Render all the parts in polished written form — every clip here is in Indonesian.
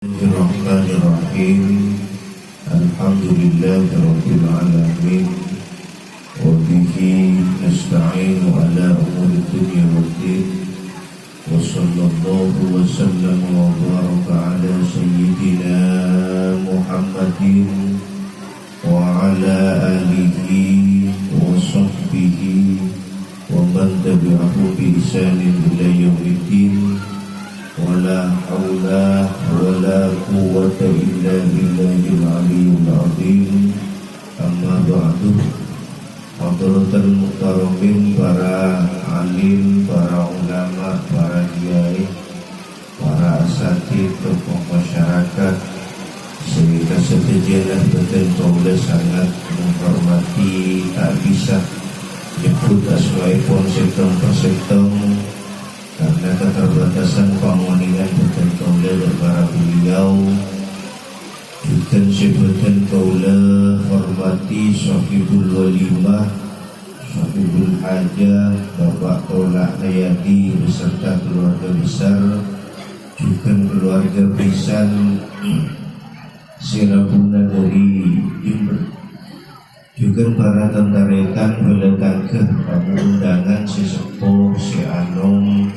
Bismillahirrahmanirrahim. Alhamdulillahirabbil alamin. Wa bihi nasta'inu ala umuri dunya waddin. Wa sallallahu wa sallam wa baraka ala sayyidina Muhammadin wa ala alihi wa sahbihi wa man tabi'ahu bi ihsanin ila yaumiddin. ولا حول ولا قوة إلا بالله العلي العظيم. Amma ba'du. Hadratul muhtaramin, para alim, para ulama, para kiai, para asatidz, tokoh masyarakat, sehingga setujulah betul kaulah sangat menghormati, tak bisa nyebut asmaipun setong persetong karena keterbatasan penguningan betul kaulah dan para beliau. Bukan sebutan kaulah hormati sahibul walimah, sahibul hajah, Bapak Tolak Hayati beserta keluarga besar, juga keluarga besan Sirabuna dari Jember, juga para tentarekan beletangkeh tamu undangan si sepuh, si anom,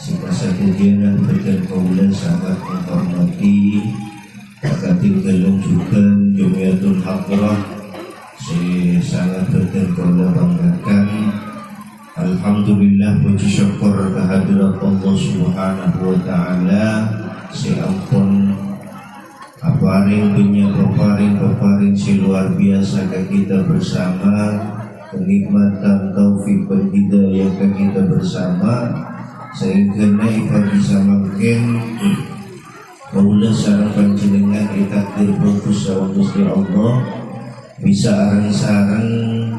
si pasatujana betul kaulah sangat menghormati. Katil gelung juga Jumiatul Haqqrah, si sangat betul kaulah banggakan. Alhamdulillah, puji syukur kehadirat Allah Subhanahu wa ta'ala. Si ampun aparing dunia peparing si luar biasa ke kita bersama, kenikmatan taufik hidayah ke kita bersama, sehingga naik bisa makin kaulah sareng panjenengan itakdir fokus sawan Gusti Allah bisa areng-sareng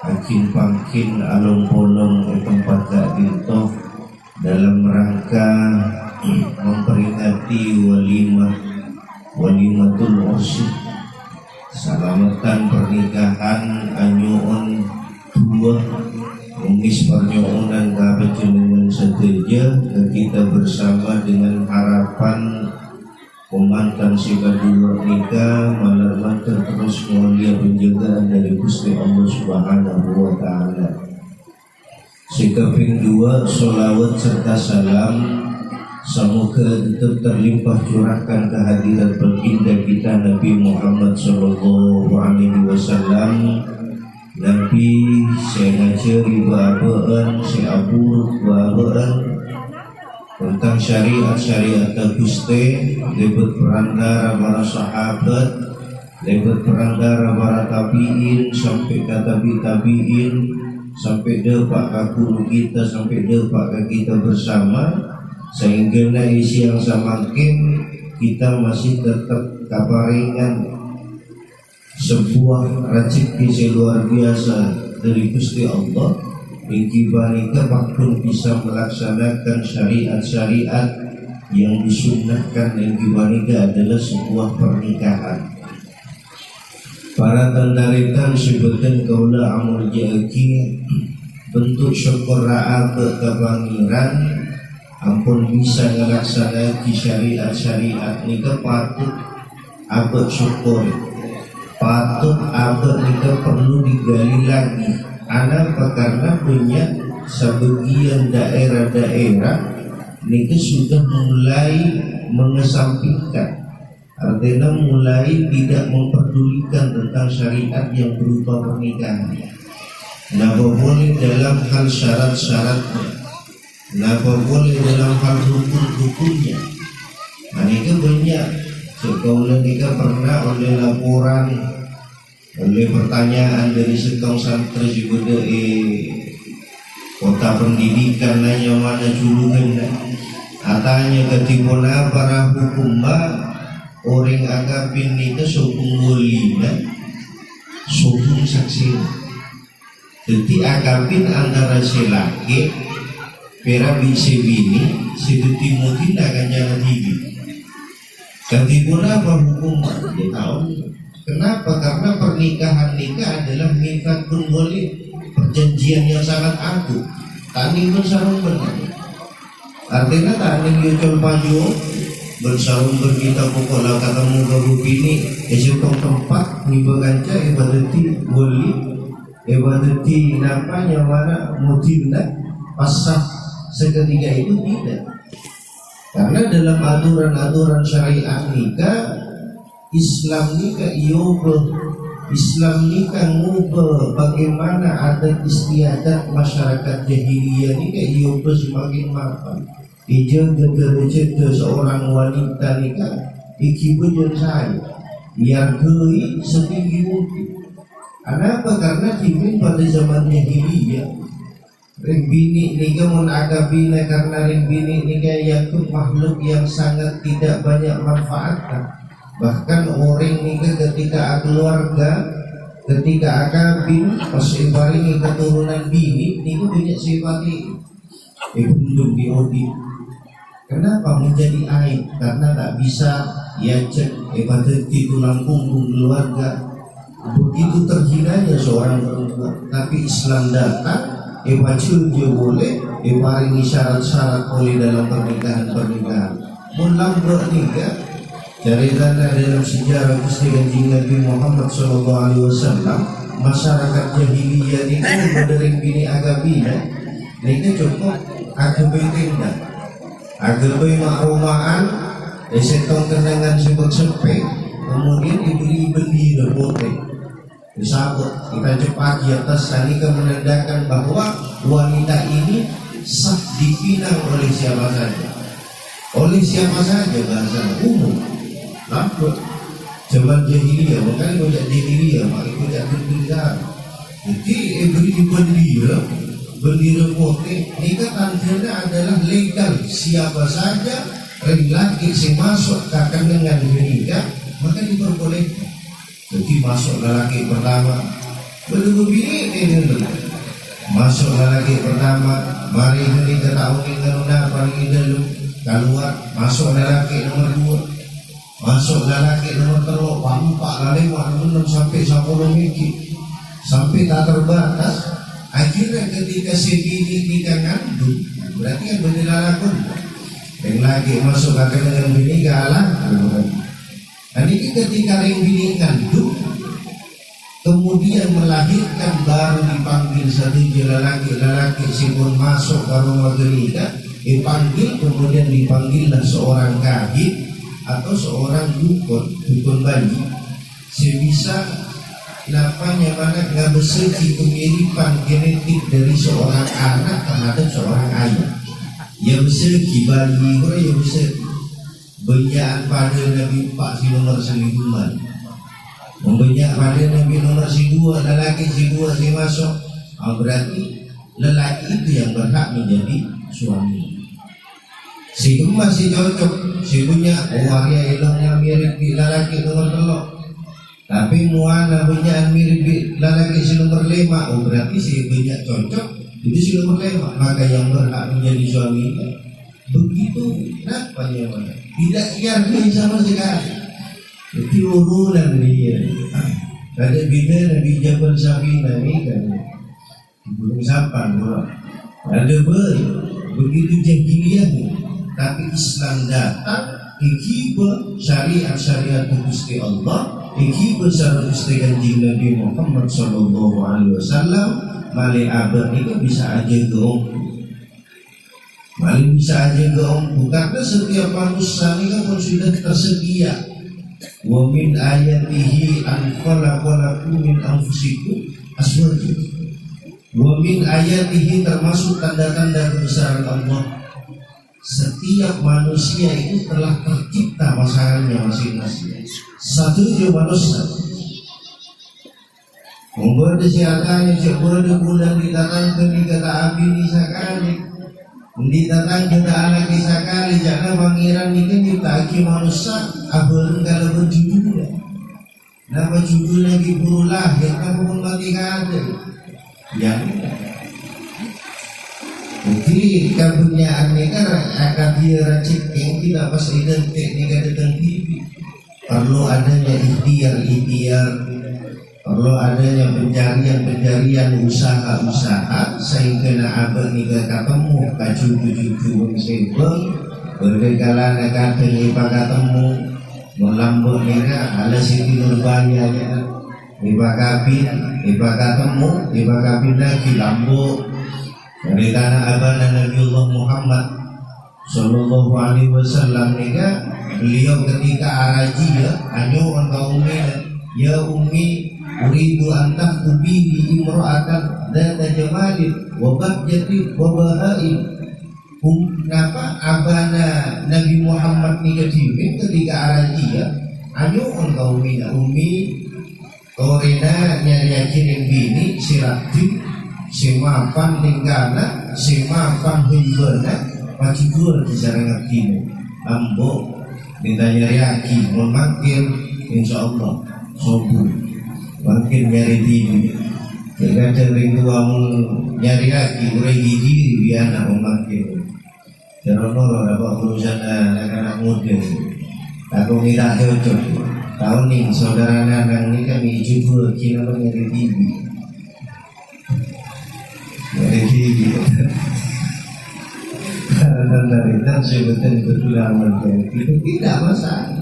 akin pangkin alung polong tempat gak dintoh dalam rangka memperingati walimatul ursi, salamatan pernikahan anyuun dua Ungis pernyuunan kabejenengan seteja kita bersama dengan harapan pemantan si kedua nikah malam-malam terus mulia penjagaan dari Gusti Allah Subhanahu wa ta'ala. Si kaping dua sholawat serta salam semoga tetap terlimpah curahkan kehadiran baginda kita Nabi Muhammad sallallahu alaihi wasallam, Nabi senajari babaan, si abu babaan tentang syariat Gusti, lebat perantara para sahabat, lebat perantara para tabiin sampai ke tabiin, sampai depak ke guru kita, sampai depak ke kita bersama, sehingga isi yang semakin kita masih tetap kaparingan sebuah rezeki luar biasa dari Gusti Allah. Ingkibanika bakun bisa melaksanakan syariat-syariat yang disunnahkan. Ingkibanika adalah sebuah pernikahan. Para tentarikan sebutan kaulah amur jaki bentuk syukur ra'a kebangiran ampun bisa melaksanakan syariat-syariat nikah patut abad syukur, patut abad nikah perlu digali lagi. Kenapa? Karena punya sebagian daerah-daerah nikah sudah mulai mengesampingkan, artinya mulai tidak memperdulikan tentang syariat yang berupa pernikahan. Napa boleh dalam hal syarat-syaratnya, napa boleh dalam hal hukum-hukumnya. Nikah banyak. Sekaulah nikah pernah oleh laporan, oleh pertanyaan dari sekong santri juga kota pendidikan nanya mana julukan katanya ketimuna para hukum orang agapin nikah sokung wolina sokung saksi. Jadi agapin antara si laki pera bisa bini seduti mutin akan jangan tinggi. Ketimuna apa hukum dia tahu. Kenapa? Karena pernikahan nikah adalah mitsaqun wali, perjanjian yang sangat agung. Tani pun sarung benar. Artinya tani yocol panjo bersaung berkita pokok lah ketemu baru bini esok tempat ni beranca ibadati wali ibadati namanya mana mutimna pasah seketika itu tidak, karena dalam aturan-aturan syariat nikah Islam nikah Islam nikah ngubah bagaimana adat istiadat masyarakat jahiliyah nikah semakin mapan. Ija gegera seorang wanita nikah iki bejen saya yang gei setinggi mungkin. Kenapa? Karena timbul pada zaman jahiliyah ring bini nikah mun aga bina karena ring bini nikah yang makhluk yang sangat tidak banyak manfaatkan. Bahkan orang nikah ketika keluarga ketika akabin pas ibaringi keturunan bini niku banyak sifati ibundung diodi. Kenapa menjadi aib? Karena tak bisa ya cek ibadat di tulang punggung keluarga. Begitu terhinanya seorang perempuan. Tapi Islam datang ibacul dia boleh ibaringi syarat-syarat boleh dalam pernikahan. Mulam bernikah ceritanya dalam sejarah Gusti Kanjeng Nabi Muhammad SAW, masyarakat jahiliyah ini modern bini agabina ini cukup agabai tenda agabai makrumaan setong kenangan sebut sepe kemudian diberi bendera putih disabut kita cepat di atas sanika menandakan bahwa wanita ini sah dipinang oleh siapa saja bahasa umum. Nampak zaman jahiliyah, makanya banyak jahiliyah, makanya banyak berbeda. Jadi bendera putih ini kan tandanya adalah legal. Siapa saja laki yang masuk akan dengan menikah maka diperbolehkan. Jadi masuk lelaki pertama, belum bini masuk lelaki pertama, mari menikah tahun ini paling dulu keluar masuk lelaki nomor 2. Masuk lelaki nomor 3, 4, 5, 6 sampai 10 miki sampai tak terbatas. Akhirnya ketika si bini nikah ngandung, berarti kan bendera lakon. Yang lagi masuk akan dengan bini galah. Dan ini ketika yang bini ngandung, kemudian melahirkan baru dipanggil satu lelaki si pun masuk ke rumah nikah, dipanggil kemudian dipanggillah seorang kahit atau seorang dukun bayi sebisa namanya mana nggak bersegi kemiripan genetik dari seorang anak terhadap seorang ayah ya bersegi bayi ya bersegi benyakan pada Nabi Pak si nomor 1000 membenyak pada Nabi nomor 2 lelaki 2 si masuk berarti lelaki itu yang berhak menjadi suami. Si itu masih cocok, si punya waria ilmunya mirip di lelaki nomor 3. Tapi muana punya mirip di lelaki si nomor 5. Berarti si punya cocok itu si nomor 5. Maka yang berhak menjadi suaminya begitu napanya mana? Tidak yakin sama sekali. Itu urunan dia. Ada bina Nabi Jabal Safina ini kan belum sampai ada begitu jahiliyah. Tapi Islam datang ikiba syariat Gusti Allah, ikiba syariat Gusti Kanjeng Nabi Muhammad SAW. Mali abad itu bisa aja geong, mali bisa aja geong. Karena setiap manusia ini kan sudah tersedia. Wa min ayatihi an khalaqalakum min anfusikum azwajan. Wa min ayatihi termasuk tanda-tanda kebesaran Allah. Setiap manusia itu telah tercipta pasangannya masing-masing. Satu je manusia. Membuat siatanya coba bulan ditatangkan di kata api ni sakali. Ditatangkan ke anak ni sakali. Jangan pangeran ni kan ditagi manusia. Abang kalau berjudul. Nama judul lagi buru lahir. Kamu pun mati kada. Yang jadi kepunyaan ini kan akan dia racik yang tidak pas identik dengan datang TV. Perlu adanya ikhtiar, perlu adanya pencarian usaha sehingga abang nikah ketemu cucu-cucu sempel Berkala nak ipa ketemu melambut nira ala Siti Nurbaya ya. Ipa kabin, ipa ketemu, ipa kabin lagi lambut. Berkala abana Nabiullah Muhammad Sallallahu Alaihi Wasallam nira beliau ketika araji ya, anyo engkau ya ummi uridu antah ubi di imro'atan dan jamalin wabah jadi wabahain. Napa abana Nabi Muhammad ni ketimin ketika araji ya, anyo engkau ummi torena nyari kirim bini sirati simapan tinggalna simapan himbana pagi dua bicara ngakini ambo minta nyari aki memakin insyaallah sobu makin nyari diri jika sering uang nyari aki urai diri biar memakin Jarang-jarang dapat urusan anak-anak muda. Aku minta cocok. Tahun ini saudara anak ini kami jujur kira nyari TV. Nyari TV. Karena sebetulnya berulang itu tidak masalah.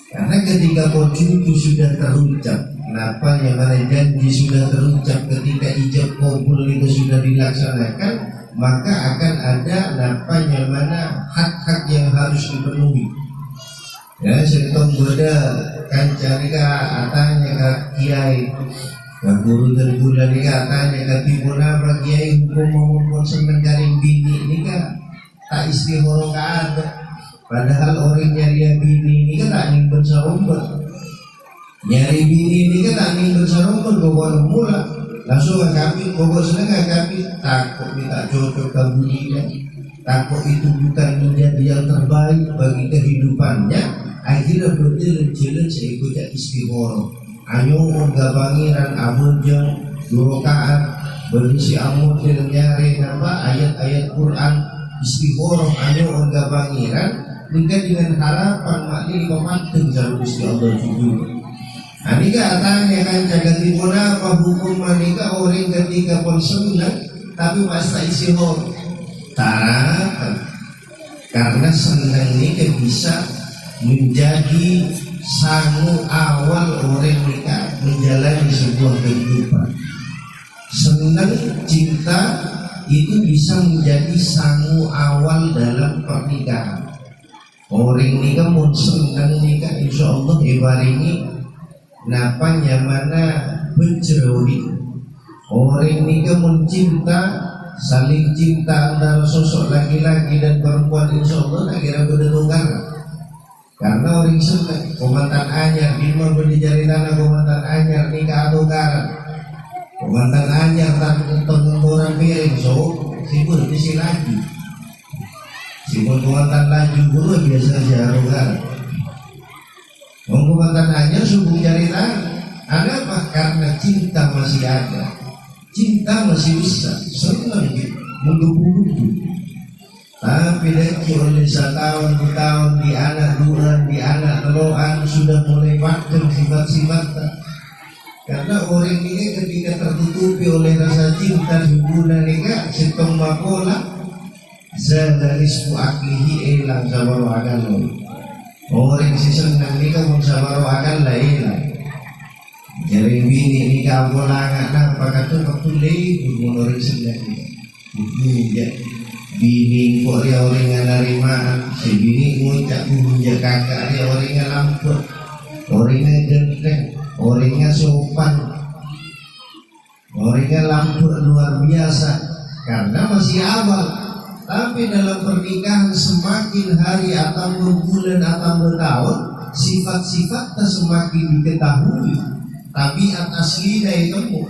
Karena ketika cucu sudah terucap, kenapa yang mana janji sudah terucap ketika ijab kabul itu sudah dilaksanakan, maka akan ada napanya mana hak-hak yang harus dipenuhi. Ya, setong goda kancanika atanya ke kiai, ke guru tergula nika atanya ke tibuna ke kiai hukum maupun seneng garing bini nika tak istihoro ada. Padahal orang nyari bini nika tak ning bersaromber. Nyari bini nika tak ning bersaromber bawa mula. Langsung kami, pokok senang kami takut minta cocok kabulnya, takut itu bukan menjadi yang terbaik bagi kehidupannya. Akhirnya berjalan seikutnya istighoro. Anyo orga pangeran abunjeng durokaan berisi amud dan nyari nama ayat-ayat Quran istighoro. Anyo orga pangeran nikah dengan harapan makni pemanteng jalur isti Allah juga. Anika tanya kan jaga timuna apa hukum manika orang ketika pun senang tapi masa isi hor tarakan karena senang ini bisa menjadi sangu awal orang nikah menjalani sebuah kehidupan. Senang cinta itu bisa menjadi sangu awal dalam pernikahan. Orang nikah mau senang nikah insya Allah ini napa nyamana bercerori orang ini mencinta saling cinta antara sosok laki-laki dan perempuan insya Allah nak kira berdengar karena orang senang komandan anyar bima berdijari tanah komandan anyar nikah atau karan komandan anyar tanpa orang piring so sibuk bisi lagi sibuk komandan laju guru biasa jarukan Komandan hanya sungguh cari tahu. Ada apa? Karena cinta masih ada, cinta masih bisa senang menggebu-gebu. Tapi lagi oleh setahun, 2 tahun di anak duran, di anak teloan sudah mulai padam sifat-sifat. Karena orang ini ketika tertutupi oleh rasa cinta hubungan nikah setong makola zadarismu aklihi elang sabaru akan orang si senang nikah sabaru akan lain. Jadi bini nikah bolangan apa kata waktu lagi orang senang ya bini kok dia orang yang narimaan si bini ngucap punya kakak dia orang yang lampur orangnya genteng orangnya sopan orangnya lampur luar biasa karena masih awal. Tapi dalam pernikahan semakin hari atau berbulan atau bertahun sifat-sifatnya semakin diketahui tabiat aslinya itu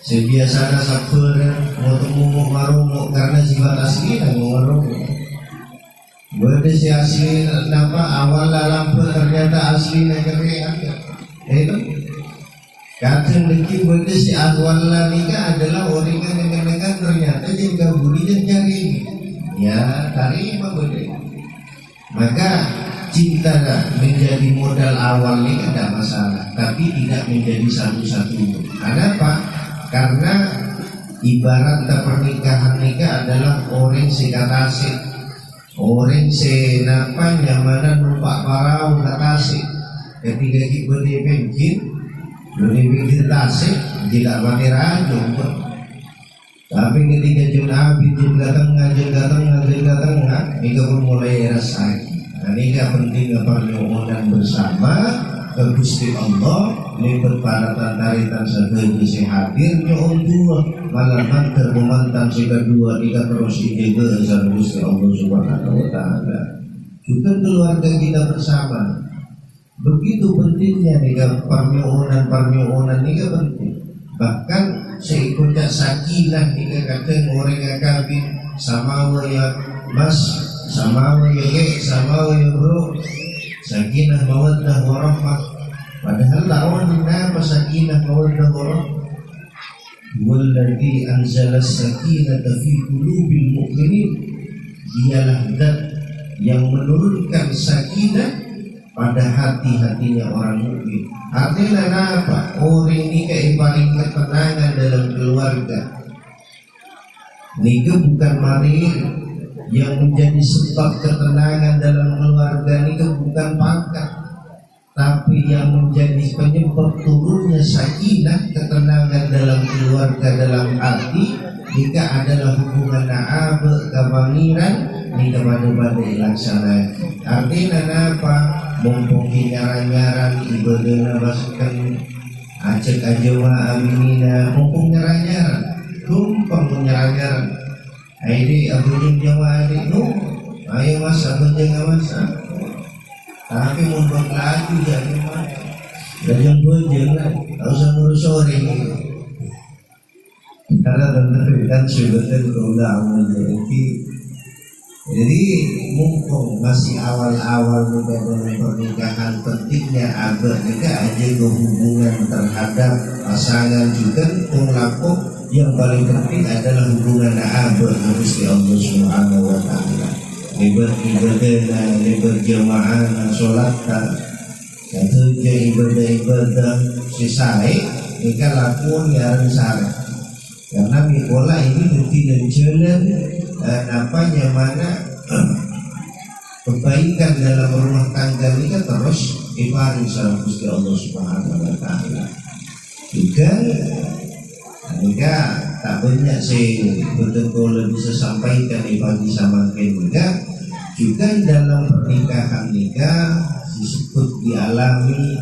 sebiasanya sabar mau temu mau marungu karena sifat aslinya mau marungu berarti si asli nama awal lampu ternyata aslinya keren itu kadang lagi berarti si awal nikah adalah orang yang ternyata juga burinya nyari ya terima boleh. Maka cinta menjadi modal awal ini tidak masalah, tapi tidak menjadi satu-satunya. Kenapa? Karena ibarat pernikahan nikah adalah orang sikat asik. orang senapa nyamanan numpak parau tak kasih ketika kita beli bensin tasik tidak pakai rajo. Tapi ketika jun habis jun datang ini pun mulai rasa. Ini penting permohonan bersama ke Gusti Allah ini berparatan taritan segala si hadirnya Allah malahan terpemantan si kedua kita terus dijaga sama Gusti Allah Subhanahu wa Ta'ala. Juga keluarga kita bersama begitu pentingnya nih permohonan ini penting. Bahkan seikutnya sakinah nih kadang orang yang kawin sama ya mas sama ya bro sakinah mawaddah warahmah. Padahal lawan apa sakinah mawaddah warahmah? Walladzi anzala as-sakinata fi qulubil mu'minin, dialah zat yang menurunkan sakinah pada hati-hatinya orang mukmin. Artinya apa? Orang ini kayak paling ketenangan dalam keluarga. Ini bukan marir yang menjadi sebab ketenangan dalam keluarga ini bukan pangkat, tapi yang menjadi penyebab turunnya sakinah ketenangan dalam keluarga dalam hati jika adalah hubungan na'ab kebangiran ini kepada laksana. Artinya apa? Mumpung nyaran-nyaran ibadah masukkan acek aja wa aminina mumpung nyaran-nyaran tumpang nyaran-nyaran aidi abujung jawa adik nu ayo mas abujung masa tapi mumpung lagi jadi mas dan bujung lah tak usah ngurus sore karena benar kan sudah terulang jadi mumpung masih awal-awal muda dalam pernikahan pentingnya agar nikah aja hubungan terhadap pasangan juga penglaku yang paling penting adalah hubungan agar Gusti Allah Subhanahu wa Ta'ala. Ibadah jamaah salat satu je ibadah selesai nikah lakon yang syarat. Karena mikola ini tidak jalan apanya mana kebaikan dalam rumah tangga ini kan terus diparing sama Gusti Allah Subhanahu wa Ta'ala. Juga mereka tak banyak sih betul-betul bisa sampaikan bagi sama mereka. Juga dalam pernikahan nikah disebut dialami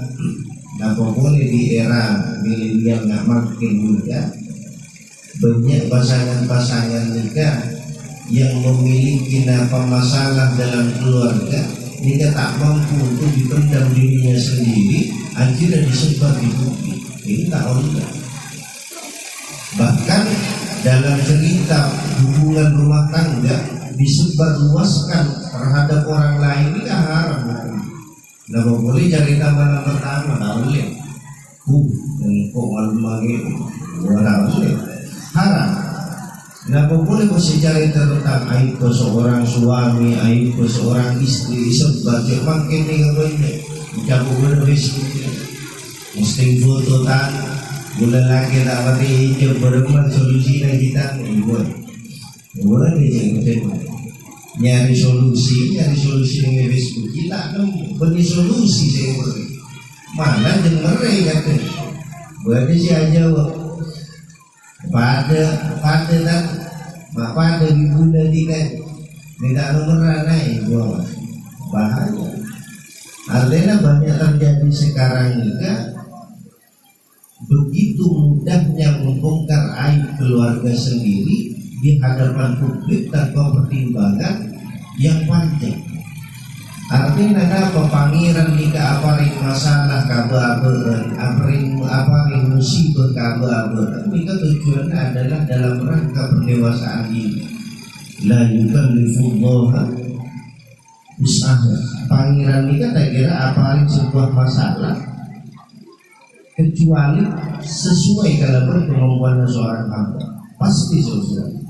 apa boleh di era milenial nggak makin juga banyak pasangan-pasangan nikah yang memiliki masalah dalam keluarga, dia tak mampu untuk dipendam dirinya sendiri, akhirnya disebar di publik. Ini tak oleh. Bahkan dalam cerita hubungan rumah tangga disebar luaskan terhadap orang lain ini haram. Nah, boleh cerita mana pertama, tak boleh. Kok malam lagi, tak boleh. Haram. Nah, boleh bersejarah tentang aib seorang suami, aib seorang istri, sebab makin ni banyak. Jago berbis, mesti foto tak, bulan lagi tak mati hijau berempat solusi yang kita buat. Buat ni nyari solusi dengan Facebook kita beri solusi saya mana dengar kata, buat si aja pada ibunda tidak nomor naik bawah bahaya. Artinya banyak terjadi sekarang juga begitu mudahnya membongkar aib keluarga sendiri di hadapan publik tanpa pertimbangan yang panjang. Artinya apa? Pangeran jika aparin masalah kabar-kabaran, aparin musibah kabar-kabaran, jika tujuannya adalah dalam rangka pendewasaan diri. La yukallifullaha usaha. Pangeran jika tak kira aparin sebuah masalah kecuali sesuai kalau kemampuan seorang hamba pasti sesuai.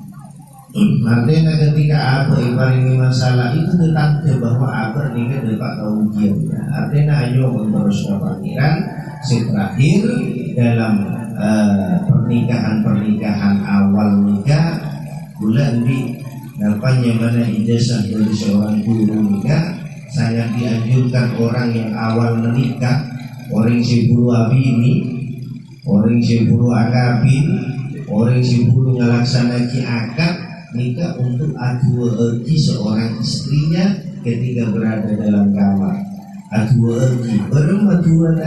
Artinya ketika apa ini masalah itu tetap bahwa apa ini dapat ujiannya. Artinya ayo meneruskan pangeran terakhir dalam pernikahan awal nikah bulan di Nampaknya mana ijazah dari seorang guru nikah sangat dianjurkan orang yang awal menikah, orang siburu abini, orang siburu akabin, orang siburu ngelaksanakan akad nikah untuk adu ergi seorang istrinya ketika berada dalam kamar. Adu ergi bermaduan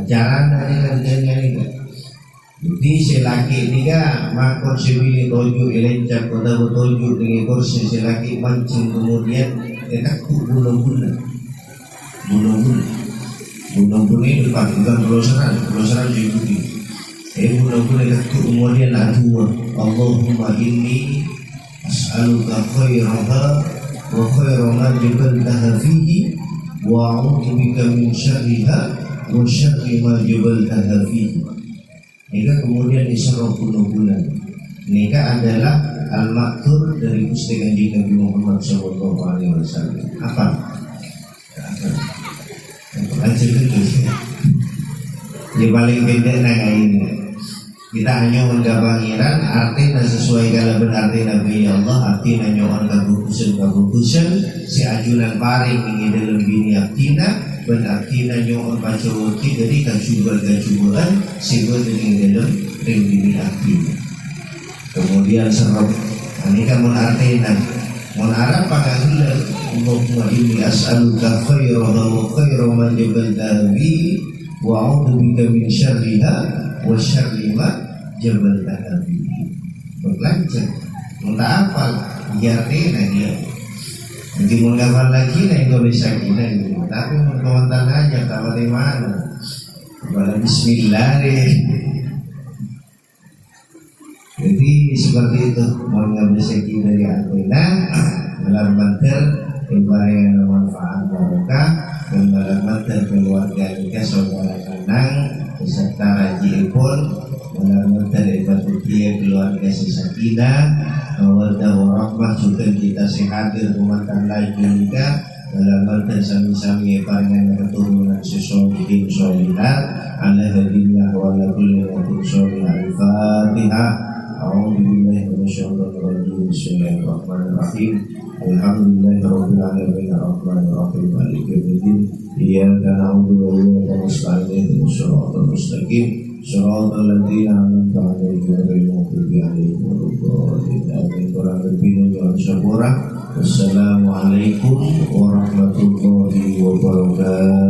carana dengan nikah. Jadi selaki nikah makor sebili toju elencak kota toju dengan kursi selaki mancing kemudian enak bunuh-bunuh ini dipakai pelosaran diikuti. Bunuh-bunuh enak kemudian adu Allahumma inni as'aluka khairaha wa khaira ma jabaltaha fihi wa a'udzu bika min syarriha wa syarri ma jabaltaha fihi. Nikah kemudian diserah bulan-bulan. Nikah adalah al-maktur dari Gusti Kanjeng Nabi Muhammad SAW. Apa? Aja gitu. Di paling pendek naga ini. Kita hanya menggabangiran artinya sesuai kalau berarti Nabi Allah artinya nyoan kabukusan si ajunan paring ini dalam bini artinya ben artinya nyoan baca waki dari kajuban sehingga dengan dalam ring bini artinya kemudian serap ini kan menartinya menarap panggilan Allahumma inni as'aluka khairaha wa khaira ma jabaltaha wa a'udzu bika min syarriha wa syarri ma jabaltaha berlanjut minta apa biarnya dia jadi menggambar lagi nah Indonesia kita ini tapi mengkawantan aja tak bagaimana kepada bismillah deh. Jadi seperti itu mengambil segi dari antena dalam banter yang manfaat barokah dan dalam banter keluarga kita saudara kanang beserta raji pun dalam banter ibadah keluarga sesakinah mawaddah warahmah juga kita sehadir umatkan lagi juga dalam banter sami-sami paringan keturunan sesolihin solihat ala hadillah wa ala kulli watin solihah al-fatihah. A'udzubillahi minasyaitonir rajim. Bismillahirrahmanirrahim. Alhamdulillahirabbil alamin arrahmanir rahim maliki yaumiddin. Iyyaka na'budu wa iyyaka nasta'in ihdinas siratal mustaqim siratal ladzina an'amta 'alaihim ghairil maghdubi 'alaihim waladdallin. Amin. Kurang lebihnya jangan syukur. Wassalamualaikum warahmatullahi wabarakatuh.